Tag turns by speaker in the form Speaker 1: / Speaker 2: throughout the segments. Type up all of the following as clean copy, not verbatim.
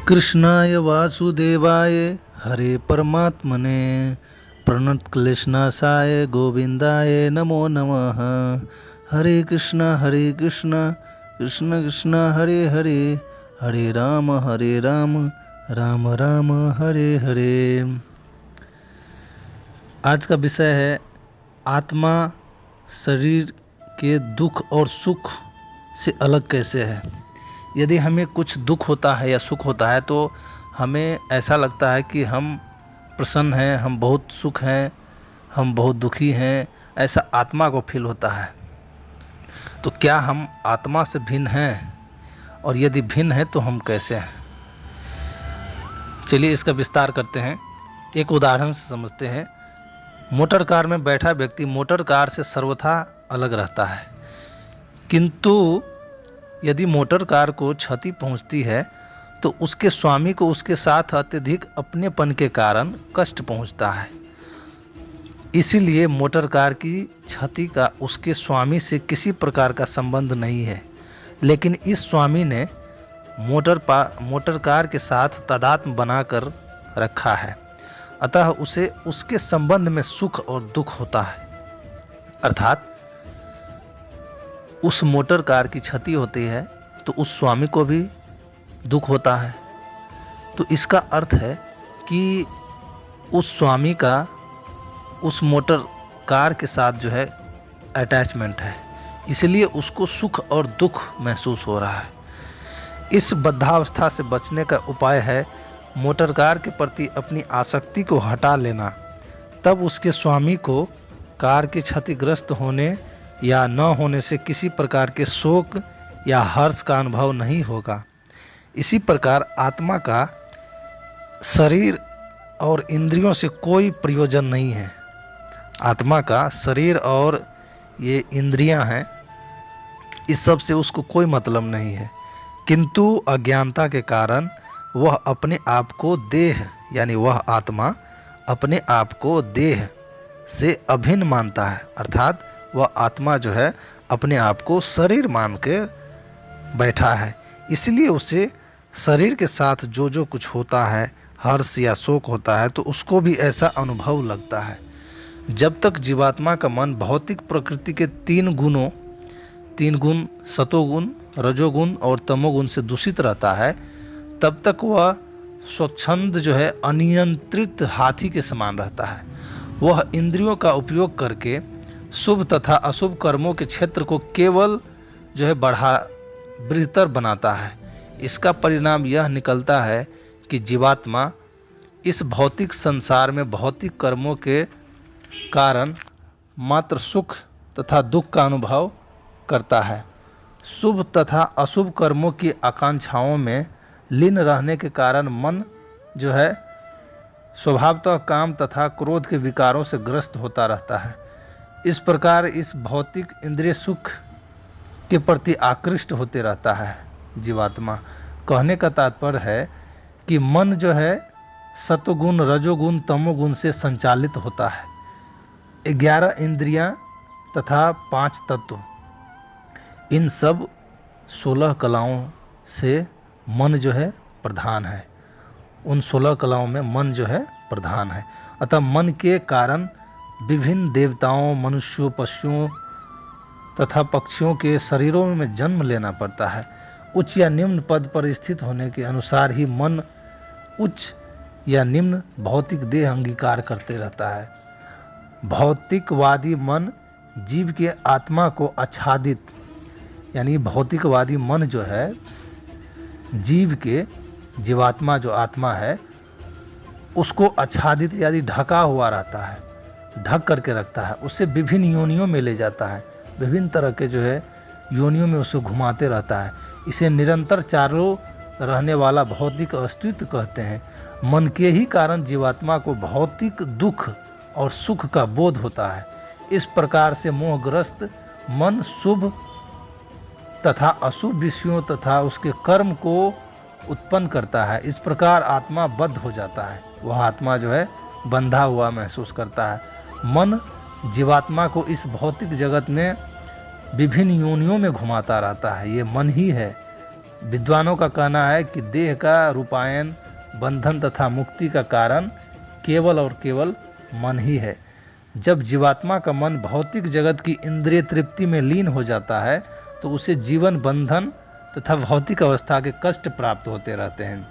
Speaker 1: कृष्णाय वासुदेवाय हरे परमात्मने प्रणतक्लेशनाशाय गोविंदाय नमो नमः। हरे कृष्ण कृष्ण कृष्ण हरे हरे, हरे राम राम राम हरे हरे। आज का विषय है आत्मा शरीर के दुख और सुख से अलग कैसे है। यदि हमें कुछ दुख होता है या सुख होता है तो हमें ऐसा लगता है कि हम प्रसन्न हैं, हम बहुत सुख हैं, हम बहुत दुखी हैं, ऐसा आत्मा को फील होता है। तो क्या हम आत्मा से भिन्न हैं, और यदि भिन्न हैं तो हम कैसे हैं। चलिए इसका विस्तार करते हैं, एक उदाहरण से समझते हैं। मोटर कार में बैठा व्यक्ति मोटर कार से सर्वथा अलग रहता है, किंतु यदि मोटर कार को क्षति पहुंचती है तो उसके स्वामी को उसके साथ अत्यधिक अपनेपन के कारण कष्ट पहुंचता है। इसीलिए मोटर कार की क्षति का उसके स्वामी से किसी प्रकार का संबंध नहीं है, लेकिन इस स्वामी ने मोटर कार के साथ तादात्म्य बनाकर रखा है, अतः उसे उसके संबंध में सुख और दुख होता है। अर्थात उस मोटर कार की क्षति होती है तो उस स्वामी को भी दुख होता है। तो इसका अर्थ है कि उस स्वामी का उस मोटर कार के साथ जो है अटैचमेंट है, इसलिए उसको सुख और दुख महसूस हो रहा है। इस बद्धावस्था से बचने का उपाय है मोटर कार के प्रति अपनी आसक्ति को हटा लेना। तब उसके स्वामी को कार के क्षतिग्रस्त होने या न होने से किसी प्रकार के शोक या हर्ष का अनुभव नहीं होगा। इसी प्रकार आत्मा का शरीर और इंद्रियों से कोई प्रयोजन नहीं है। आत्मा का शरीर और ये इंद्रियां हैं, इस सब से उसको कोई मतलब नहीं है, किंतु अज्ञानता के कारण वह अपने आप को देह यानी वह आत्मा अपने आप को देह से अभिन्न मानता है। अर्थात वह आत्मा जो है अपने आप को शरीर मान के बैठा है, इसलिए उसे शरीर के साथ जो जो कुछ होता है, हर्ष या शोक होता है, तो उसको भी ऐसा अनुभव लगता है। जब तक जीवात्मा का मन भौतिक प्रकृति के तीन गुण सतोगुण, रजोगुण और तमोगुण से दूषित रहता है, तब तक वह स्वच्छंद जो है अनियंत्रित हाथी के समान रहता है। वह इंद्रियों का उपयोग करके शुभ तथा अशुभ कर्मों के क्षेत्र को केवल जो है बृहत्तर बनाता है। इसका परिणाम यह निकलता है कि जीवात्मा इस भौतिक संसार में भौतिक कर्मों के कारण मात्र सुख तथा दुख का अनुभव करता है। शुभ तथा अशुभ कर्मों की आकांक्षाओं में लीन रहने के कारण मन जो है स्वभावतः काम तथा क्रोध के विकारों से ग्रस्त होता रहता है। इस प्रकार इस भौतिक इंद्रिय सुख के प्रति आकृष्ट होते रहता है जीवात्मा। कहने का तात्पर्य है कि मन जो है सतोगुण, रजोगुण, तमोगुण से संचालित होता है। 11 इंद्रियां तथा 5 तत्व, इन सब 16 कलाओं से मन जो है प्रधान है। उन 16 कलाओं में मन जो है प्रधान है। अतः मन के कारण विभिन्न देवताओं, मनुष्यों, पशुओं तथा पक्षियों के शरीरों में जन्म लेना पड़ता है। उच्च या निम्न पद पर स्थित होने के अनुसार ही मन उच्च या निम्न भौतिक देह अंगीकार करते रहता है। भौतिकवादी मन जीव के आत्मा को आच्छादित, यानी भौतिकवादी मन जो है जीव के, जीवात्मा जो आत्मा है उसको आच्छादित यानी ढका हुआ रहता है, ढक करके रखता है। उसे विभिन्न योनियों में ले जाता है, विभिन्न तरह के जो है योनियों में उसे घुमाते रहता है। इसे निरंतर चारों रहने वाला भौतिक अस्तित्व कहते हैं। मन के ही कारण जीवात्मा को भौतिक दुख और सुख का बोध होता है। इस प्रकार से मोहग्रस्त मन शुभ तथा अशुभ विषयों तथा उसके कर्म को उत्पन्न करता है। इस प्रकार आत्मा बद्ध हो जाता है, वह आत्मा जो है बंधा हुआ महसूस करता है। मन जीवात्मा को इस भौतिक जगत में विभिन्न योनियों में घुमाता रहता है। ये मन ही है विद्वानों का कहना है कि देह का रूपायन, बंधन तथा मुक्ति का कारण केवल और केवल मन ही है। जब जीवात्मा का मन भौतिक जगत की इंद्रिय तृप्ति में लीन हो जाता है तो उसे जीवन बंधन तथा भौतिक अवस्था के कष्ट प्राप्त होते रहते हैं।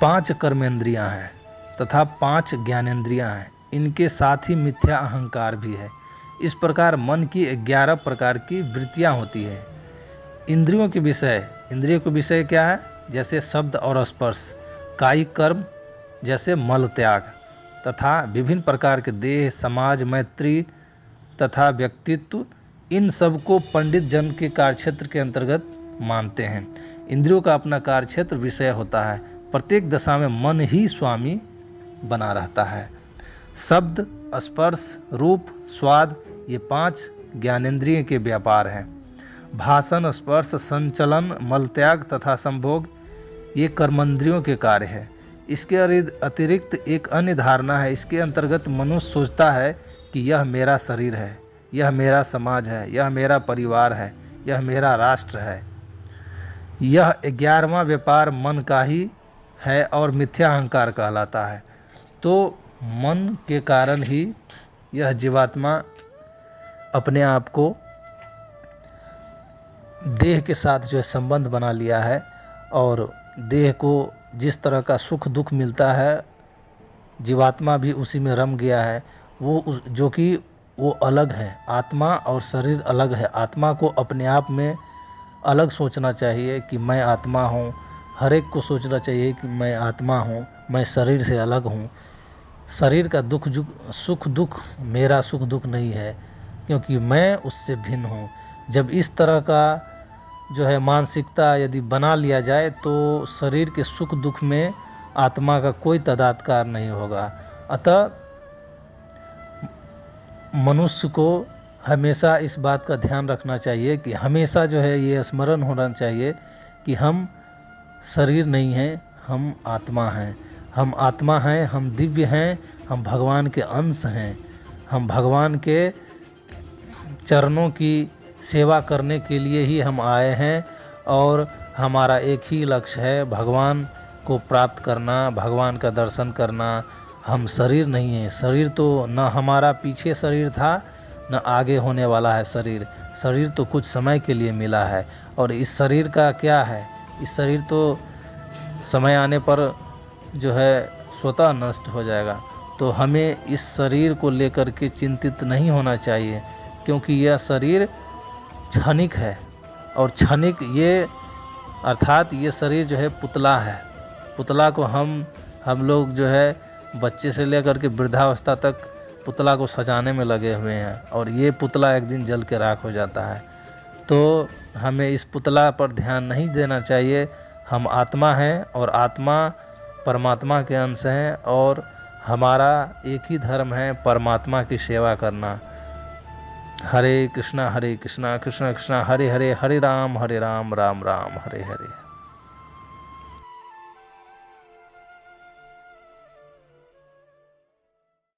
Speaker 1: 5 कर्मेंद्रियां हैं तथा 5 ज्ञानेंद्रियां हैं। इनके साथ ही मिथ्या अहंकार भी है। इस प्रकार मन की 11 प्रकार की वृत्तियां होती है। इंद्रियों के विषय क्या है? जैसे शब्द और स्पर्श, कायिक कर्म जैसे मल त्याग, तथा विभिन्न प्रकार के देह, समाज, मैत्री तथा व्यक्तित्व, इन सब को पंडित जन के कार्यक्षेत्र के अंतर्गत मानते हैं। इंद्रियों का अपना कार्यक्षेत्र विषय होता है। प्रत्येक दशा में मन ही स्वामी बना रहता है। शब्द, स्पर्श, रूप, स्वाद, ये 5 ज्ञानेंद्रियों के व्यापार हैं। भाषण, स्पर्श, संचलन, मलत्याग तथा संभोग, ये कर्मेंद्रियों के कार्य है। इसके अतिरिक्त एक अन्य धारणा है। इसके अंतर्गत मनुष्य सोचता है कि यह मेरा शरीर है, यह मेरा समाज है, यह मेरा परिवार है, यह मेरा राष्ट्र है। यह 11वां व्यापार मन का ही है और मिथ्या अहंकार कहलाता है। तो मन के कारण ही यह जीवात्मा अपने आप को देह के साथ जो है संबंध बना लिया है और देह को जिस तरह का सुख दुख मिलता है, जीवात्मा भी उसी में रम गया है। जो कि वो अलग है। आत्मा और शरीर अलग है। आत्मा को अपने आप में अलग सोचना चाहिए कि मैं आत्मा हूँ। हर एक को सोचना चाहिए कि मैं आत्मा हूँ, मैं शरीर से अलग हूँ। शरीर का सुख दुख मेरा सुख दुख नहीं है, क्योंकि मैं उससे भिन्न हूँ। जब इस तरह का जो है मानसिकता यदि बना लिया जाए तो शरीर के सुख दुख में आत्मा का कोई तदात्कार नहीं होगा। अतः मनुष्य को हमेशा इस बात का ध्यान रखना चाहिए कि हमेशा जो है ये स्मरण होना चाहिए कि हम शरीर नहीं हैं, हम आत्मा हैं। हम आत्मा हैं, हम दिव्य हैं, हम भगवान के अंश हैं। हम भगवान के चरणों की सेवा करने के लिए ही हम आए हैं और हमारा एक ही लक्ष्य है, भगवान को प्राप्त करना, भगवान का दर्शन करना। हम शरीर नहीं है। शरीर तो न हमारा पीछे शरीर था, न आगे होने वाला है शरीर। शरीर तो कुछ समय के लिए मिला है और इस शरीर का क्या है? इस शरीर तो समय आने पर जो है स्वतः नष्ट हो जाएगा। तो हमें इस शरीर को लेकर के चिंतित नहीं होना चाहिए, क्योंकि यह शरीर क्षणिक है और क्षणिक ये अर्थात ये शरीर जो है पुतला है। पुतला को हम लोग जो है बच्चे से लेकर के वृद्धावस्था तक पुतला को सजाने में लगे हुए हैं और ये पुतला एक दिन जल के राख हो जाता है। तो हमें इस पुतला पर ध्यान नहीं देना चाहिए। हम आत्मा हैं और आत्मा परमात्मा के अंश हैं और हमारा एक ही धर्म है, परमात्मा की सेवा करना। हरे कृष्णा कृष्ण कृष्ण हरे हरे, हरे राम राम राम हरे हरे।